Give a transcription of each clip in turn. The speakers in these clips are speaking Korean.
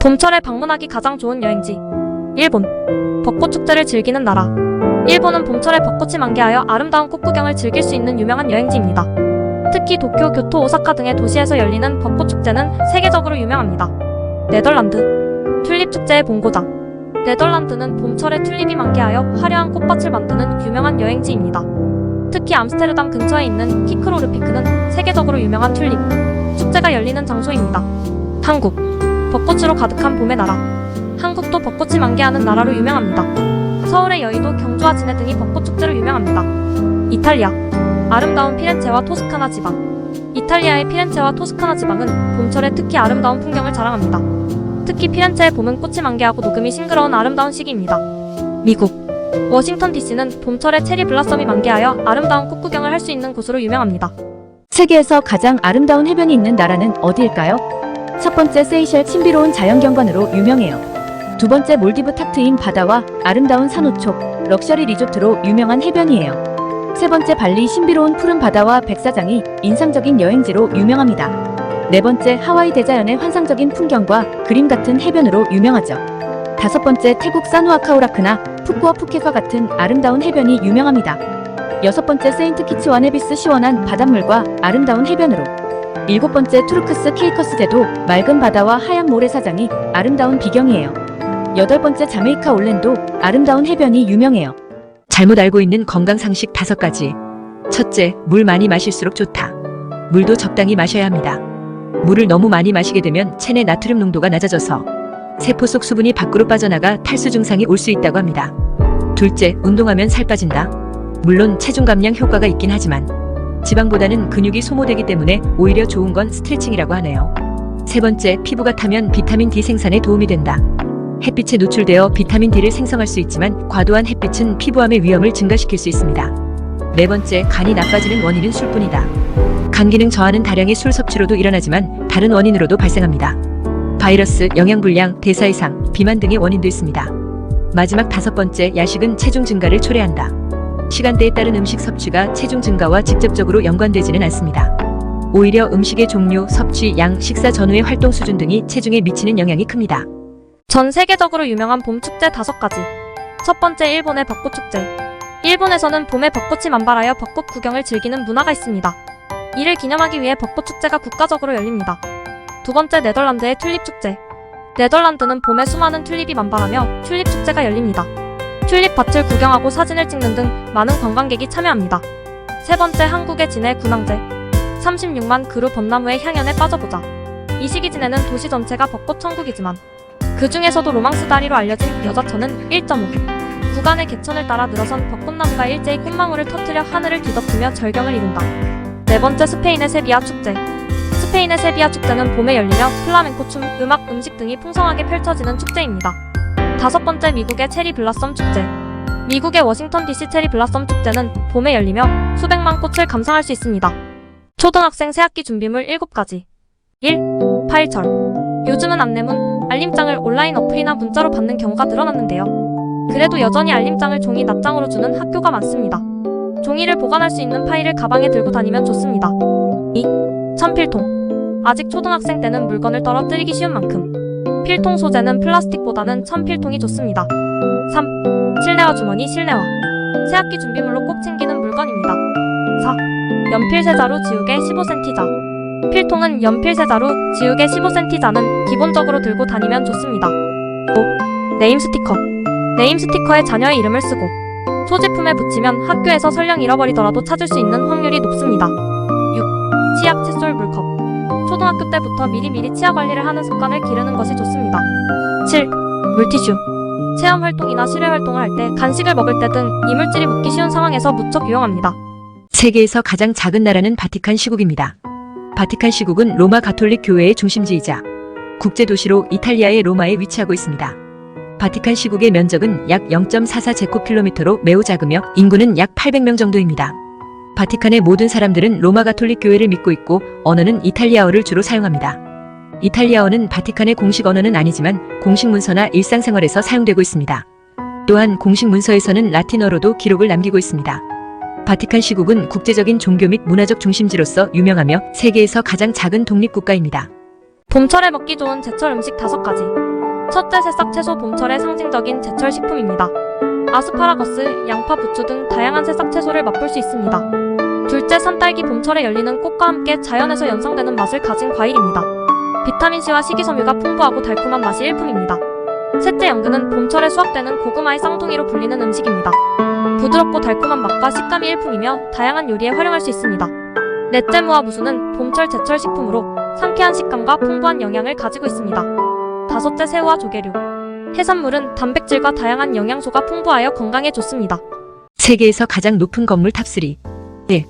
봄철에 방문하기 가장 좋은 여행지. 일본. 벚꽃축제를 즐기는 나라. 일본은 봄철에 벚꽃이 만개하여 아름다운 꽃구경을 즐길 수 있는 유명한 여행지입니다. 특히 도쿄, 교토, 오사카 등의 도시에서 열리는 벚꽃축제는 세계적으로 유명합니다. 네덜란드. 튤립축제의 본고장. 네덜란드는 봄철에 튤립이 만개하여 화려한 꽃밭을 만드는 유명한 여행지입니다. 특히 암스테르담 근처에 있는 키크로르피크는 세계적으로 유명한 튤립 축제가 열리는 장소입니다. 한국. 벚꽃으로 가득한 봄의 나라. 한국도 벚꽃이 만개하는 나라로 유명합니다. 서울의 여의도, 경주와 진해 등이 벚꽃축제로 유명합니다. 이탈리아. 아름다운 피렌체와 토스카나 지방. 이탈리아의 피렌체와 토스카나 지방은 봄철에 특히 아름다운 풍경을 자랑합니다. 특히 피렌체의 봄은 꽃이 만개하고 녹음이 싱그러운 아름다운 시기입니다. 미국. 워싱턴 DC는 봄철에 체리 블라썸이 만개하여 아름다운 꽃구경을 할 수 있는 곳으로 유명합니다. 세계에서 가장 아름다운 해변이 있는 나라는 어디일까요? 첫 번째, 세이셸 신비로운 자연경관으로 유명해요. 두 번째, 몰디브 탁 트인 바다와 아름다운 산호초, 럭셔리 리조트로 유명한 해변이에요. 세 번째, 발리 신비로운 푸른 바다와 백사장이 인상적인 여행지로 유명합니다. 네 번째, 하와이 대자연의 환상적인 풍경과 그림 같은 해변으로 유명하죠. 다섯 번째, 태국 사누아카오라크나 푸꾸어 푸켓과 같은 아름다운 해변이 유명합니다. 여섯 번째, 세인트 키츠와 네비스 시원한 바닷물과 아름다운 해변으로. 일곱 번째, 투르크스 케이커스 제도 맑은 바다와 하얀 모래사장이 아름다운 비경이에요. 여덟 번째, 자메이카 올랜도 아름다운 해변이 유명해요. 잘못 알고 있는 건강상식 5가지. 첫째, 물 많이 마실수록 좋다. 물도 적당히 마셔야 합니다. 물을 너무 많이 마시게 되면 체내 나트륨 농도가 낮아져서 세포 속 수분이 밖으로 빠져나가 탈수 증상이 올 수 있다고 합니다. 둘째, 운동하면 살 빠진다. 물론 체중 감량 효과가 있긴 하지만 지방보다는 근육이 소모되기 때문에 오히려 좋은 건 스트레칭이라고 하네요. 세 번째, 피부가 타면 비타민 D 생산에 도움이 된다. 햇빛에 노출되어 비타민 D를 생성할 수 있지만 과도한 햇빛은 피부암의 위험을 증가시킬 수 있습니다. 네 번째, 간이 나빠지는 원인은 술뿐이다. 간 기능 저하는 다량의 술 섭취로도 일어나지만 다른 원인으로도 발생합니다. 바이러스, 영양불량, 대사 이상, 비만 등의 원인도 있습니다. 마지막 다섯 번째, 야식은 체중 증가를 초래한다. 시간대에 따른 음식 섭취가 체중 증가와 직접적으로 연관되지는 않습니다. 오히려 음식의 종류, 섭취, 양, 식사 전후의 활동 수준 등이 체중에 미치는 영향이 큽니다. 전 세계적으로 유명한 봄축제 5가지. 첫 번째, 일본의 벚꽃축제. 일본에서는 봄에 벚꽃이 만발하여 벚꽃 구경을 즐기는 문화가 있습니다. 이를 기념하기 위해 벚꽃축제가 국가적으로 열립니다. 두 번째, 네덜란드의 튤립축제. 네덜란드는 봄에 수많은 튤립이 만발하며 튤립축제가 열립니다. 튤립 밭을 구경하고 사진을 찍는 등 많은 관광객이 참여합니다. 세 번째, 한국의 진해 군항제. 36만 그루 벚나무의 향연에 빠져보자. 이 시기 진해는 도시 전체가 벚꽃 천국이지만 그 중에서도 로망스 다리로 알려진 여자천은 1.5 구간의 개천을 따라 늘어선 벚꽃나무가 일제히 꽃망울을 터뜨려 하늘을 뒤덮으며 절경을 이룬다. 네 번째, 스페인의 세비야 축제. 스페인의 세비야 축제는 봄에 열리며 플라멩코 춤, 음악, 음식 등이 풍성하게 펼쳐지는 축제입니다. 다섯 번째, 미국의 체리 블라썸 축제. 미국의 워싱턴 DC 체리 블라썸 축제는 봄에 열리며 수백만 꽃을 감상할 수 있습니다. 초등학생 새학기 준비물 7가지. 1. 파일철. 요즘은 안내문, 알림장을 온라인 어플이나 문자로 받는 경우가 늘어났는데요. 그래도 여전히 알림장을 종이 낱장으로 주는 학교가 많습니다. 종이를 보관할 수 있는 파일을 가방에 들고 다니면 좋습니다. 2. 천필통. 아직 초등학생 때는 물건을 떨어뜨리기 쉬운 만큼 필통 소재는 플라스틱보다는 천필통이 좋습니다. 3. 실내화 주머니. 실내화. 새학기 준비물로 꼭 챙기는 물건입니다. 4. 연필 세자루 지우개 15cm자. 필통은 연필 세자루, 지우개 15cm자는 기본적으로 들고 다니면 좋습니다. 5. 네임 스티커. 네임 스티커에 자녀의 이름을 쓰고 소지품에 붙이면 학교에서 설령 잃어버리더라도 찾을 수 있는 확률이 높습니다. 6. 치약, 칫솔, 물컵. 초등학교 때부터 미리미리 치아 관리를 하는 습관을 기르는 것이 좋습니다. 7. 물티슈. 체험활동이나 실외활동을 할 때, 간식을 먹을 때 등 이물질이 묻기 쉬운 상황에서 무척 유용합니다. 세계에서 가장 작은 나라는 바티칸 시국입니다. 바티칸 시국은 로마 가톨릭 교회의 중심지이자 국제도시로 이탈리아의 로마에 위치하고 있습니다. 바티칸 시국의 면적은 약 0.44제곱킬로미터로 매우 작으며 인구는 약 800명 정도입니다. 바티칸의 모든 사람들은 로마 가톨릭 교회를 믿고 있고 언어는 이탈리아어를 주로 사용합니다. 이탈리아어는 바티칸의 공식 언어는 아니지만 공식 문서나 일상생활에서 사용되고 있습니다. 또한 공식 문서에서는 라틴어로도 기록을 남기고 있습니다. 바티칸 시국은 국제적인 종교 및 문화적 중심지로서 유명하며 세계에서 가장 작은 독립국가입니다. 봄철에 먹기 좋은 제철 음식 5가지. 첫째, 새싹 채소 봄철의 상징적인 제철 식품입니다. 아스파라거스, 양파, 부추 등 다양한 새싹 채소를 맛볼 수 있습니다. 둘째, 산딸기 봄철에 열리는 꽃과 함께 자연에서 연상되는 맛을 가진 과일입니다. 비타민C와 식이섬유가 풍부하고 달콤한 맛이 일품입니다. 셋째, 연근은 봄철에 수확되는 고구마의 쌍둥이로 불리는 음식입니다. 부드럽고 달콤한 맛과 식감이 일품이며 다양한 요리에 활용할 수 있습니다. 넷째, 무와 무수는 봄철 제철 식품으로 상쾌한 식감과 풍부한 영양을 가지고 있습니다. 다섯째, 새우와 조개류. 해산물은 단백질과 다양한 영양소가 풍부하여 건강에 좋습니다. 세계에서 가장 높은 건물 탑3. 1.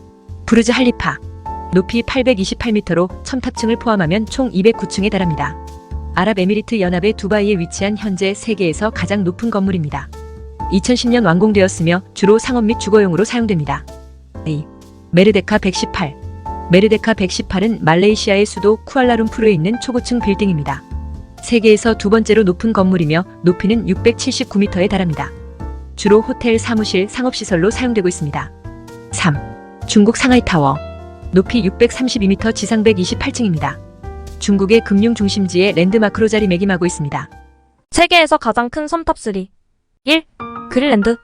부르즈 할리파. 높이 828m로 첨탑층을 포함하면 총 209층에 달합니다. 아랍에미리트 연합의 두바이에 위치한 현재 세계에서 가장 높은 건물입니다. 2010년 완공되었으며 주로 상업 및 주거용으로 사용됩니다. 2. 메르데카 118. 메르데카 118은 말레이시아의 수도 쿠알라룸푸르에 있는 초고층 빌딩입니다. 세계에서 두 번째로 높은 건물이며 높이는 679m에 달합니다. 주로 호텔, 사무실, 상업시설로 사용되고 있습니다. 3. 중국 상하이타워. 높이 632m, 지상 128층입니다. 중국의 금융 중심지의 랜드마크로 자리매김하고 있습니다. 세계에서 가장 큰 섬 탑3. 1. 그린란드.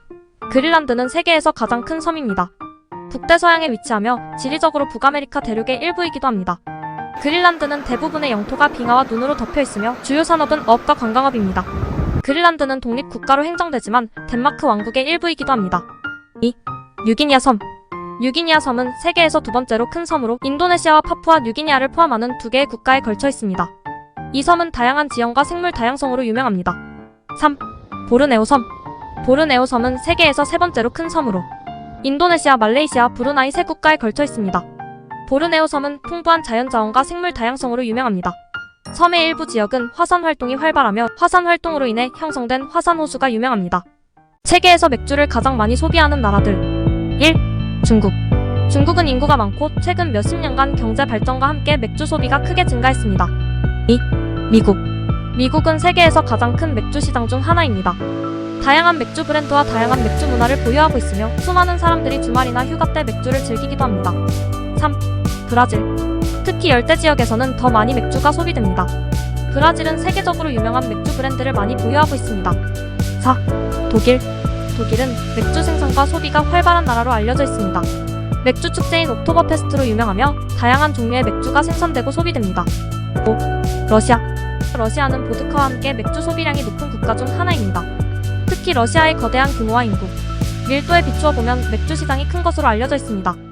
그린란드는 세계에서 가장 큰 섬입니다. 북대서양에 위치하며 지리적으로 북아메리카 대륙의 일부이기도 합니다. 그린란드는 대부분의 영토가 빙하와 눈으로 덮여 있으며 주요 산업은 어업과 관광업입니다. 그린란드는 독립국가로 행정되지만 덴마크 왕국의 일부이기도 합니다. 2. 뉴기니아 섬. 뉴기니아 섬은 세계에서 두 번째로 큰 섬으로 인도네시아와 파푸아 뉴기니아를 포함하는 두 개의 국가에 걸쳐 있습니다. 이 섬은 다양한 지형과 생물 다양성으로 유명합니다. 3. 보르네오 섬. 보르네오 섬은 세계에서 세 번째로 큰 섬으로 인도네시아, 말레이시아, 브루나이 세 국가에 걸쳐 있습니다. 보르네오 섬은 풍부한 자연자원과 생물 다양성으로 유명합니다. 섬의 일부 지역은 화산 활동이 활발하며 화산 활동으로 인해 형성된 화산호수가 유명합니다. 세계에서 맥주를 가장 많이 소비하는 나라들. 1. 중국. 중국은 인구가 많고 최근 몇십 년간 경제 발전과 함께 맥주 소비가 크게 증가했습니다. 2. 미국. 미국은 세계에서 가장 큰 맥주 시장 중 하나입니다. 다양한 맥주 브랜드와 다양한 맥주 문화를 보유하고 있으며 수많은 사람들이 주말이나 휴가 때 맥주를 즐기기도 합니다. 3. 브라질. 특히 열대 지역에서는 더 많이 맥주가 소비됩니다. 브라질은 세계적으로 유명한 맥주 브랜드를 많이 보유하고 있습니다. 4. 독일. 독일은 맥주 생산과 소비가 활발한 나라로 알려져 있습니다. 맥주 축제인 옥토버페스트로 유명하며 다양한 종류의 맥주가 생산되고 소비됩니다. 5. 러시아. 러시아는 보드카와 함께 맥주 소비량이 높은 국가 중 하나입니다. 특히 러시아의 거대한 규모와 인구, 밀도에 비추어 보면 맥주 시장이 큰 것으로 알려져 있습니다.